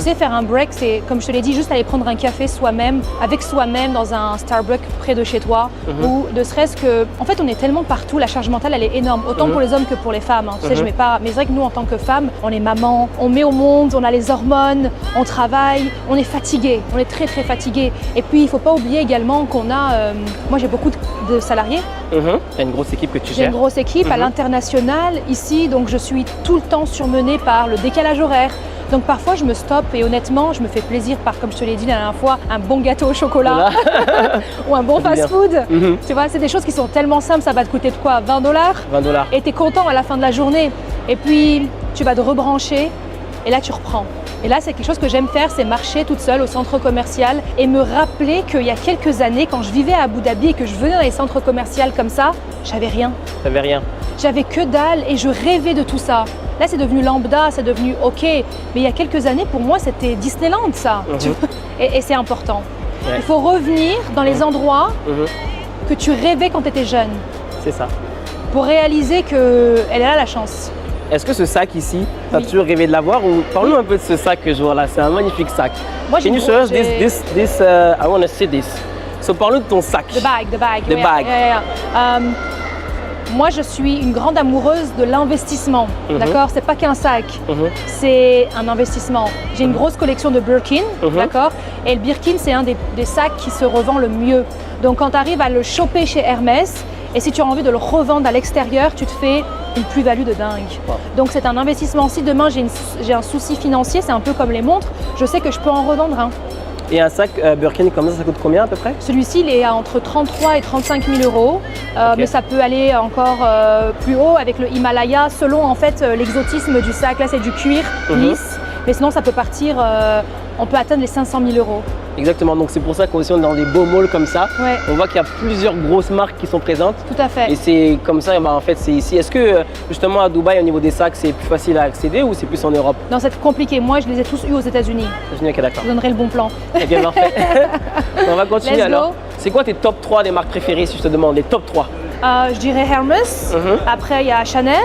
sais, faire un break, c'est, comme je te l'ai dit, juste aller prendre un café soi-même, avec soi-même dans un Starbucks près de chez toi, ou ne serait-ce que... En fait, on est tellement partout, la charge mentale, elle est énorme, autant pour les hommes que pour les femmes. Hein. Tu sais, je mets pas... Mais c'est vrai que nous, en tant que femmes, on est maman, on met au monde, on a les hormones, on travaille, on est fatigué, on est très très fatigué. Et puis, il ne faut pas oublier également qu'on a... moi, j'ai beaucoup de salariés. Tu as une grosse équipe que tu J'ai gères. une grosse équipe à l'international ici, donc je suis tout le temps surmenée par le décalage horaire. Donc parfois je me stoppe et honnêtement je me fais plaisir par, comme je te l'ai dit la dernière fois, un bon gâteau au chocolat ou un bon fast-food. Tu vois, c'est des choses qui sont tellement simples, ça va te coûter de quoi, 20 $? 20 $. Et tu es content à la fin de la journée. Et puis tu vas te rebrancher et là tu reprends. Et là, c'est quelque chose que j'aime faire, c'est marcher toute seule au centre commercial et me rappeler qu'il y a quelques années, quand je vivais à Abu Dhabi et que je venais dans les centres commerciaux comme ça, j'avais rien. T'avais rien. J'avais que dalle et je rêvais de tout ça. Là, c'est devenu lambda, c'est devenu OK. Mais il y a quelques années, pour moi, c'était Disneyland, ça. Tu vois, et c'est important. Ouais. Il faut revenir dans les endroits que tu rêvais quand tu étais jeune. C'est ça. Pour réaliser qu'elle est là, la chance. Est-ce que ce sac ici, tu as Oui. toujours rêvé de l'avoir ou parle-nous un peu de ce sac que je vois là, c'est un magnifique sac. Moi, j'ai Can you show us this, I want to see this. So parle-nous de ton sac. The bag. The bag. Moi, je suis une grande amoureuse de l'investissement. D'accord, c'est pas qu'un sac, c'est un investissement. J'ai une grosse collection de Birkin, d'accord. Et le Birkin, c'est un des sacs qui se revend le mieux. Donc, quand tu arrives à le choper chez Hermès, et si tu as envie de le revendre à l'extérieur, tu te fais une plus-value de dingue. Wow. Donc, c'est un investissement. Si demain j'ai un souci financier, c'est un peu comme les montres, je sais que je peux en revendre un. Et un sac Birkin comme ça coûte combien à peu près? Celui-ci, il est à entre 33 et 35 000 euros, mais ça peut aller encore plus haut avec le Himalaya, selon en fait l'exotisme du sac. Là, c'est du cuir lisse, mais sinon, ça peut partir, on peut atteindre les 500 000 euros. Exactement, donc c'est pour ça qu'on est dans des beaux malls comme ça. Ouais. On voit qu'il y a plusieurs grosses marques qui sont présentes. Tout à fait. Et c'est comme ça, en fait, c'est ici. Est-ce que justement à Dubaï, au niveau des sacs, c'est plus facile à accéder ou c'est plus en Europe? Non, c'est compliqué. Moi, je les ai tous eus aux États-Unis. Ok, d'accord. Je vous donnerai le bon plan. Ok, parfait. On va continuer Let's alors. go. C'est quoi tes top 3 des marques préférées si je te demande, les top 3? Je dirais Hermès, après il y a Chanel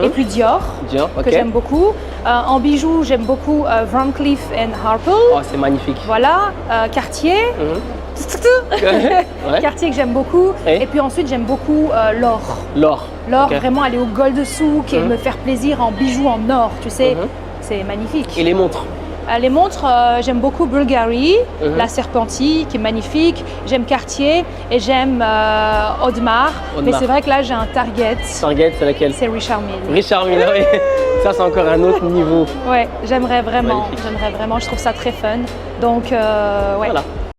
et puis Dior, Dior, ok. que j'aime beaucoup. En bijoux, j'aime beaucoup Van Cleef & Arpels. Oh, c'est magnifique. Voilà, Cartier. Ouais. Cartier que j'aime beaucoup. Oui. Et puis ensuite, j'aime beaucoup l'or. L'or. L'or, Ok. vraiment aller au Gold Souk et me faire plaisir en bijoux en or, tu sais. C'est magnifique. Et les montres? Les montres, j'aime beaucoup Bulgari, la Serpenti qui est magnifique. J'aime Cartier et j'aime Audemars. Mais c'est vrai que là, j'ai un target. Target, c'est laquelle? C'est Richard Mille. Richard Mille, oui. Ça, c'est encore un autre niveau. Ouais, j'aimerais vraiment. Magnifique. J'aimerais vraiment. Je trouve ça très fun. Donc, ouais. Voilà.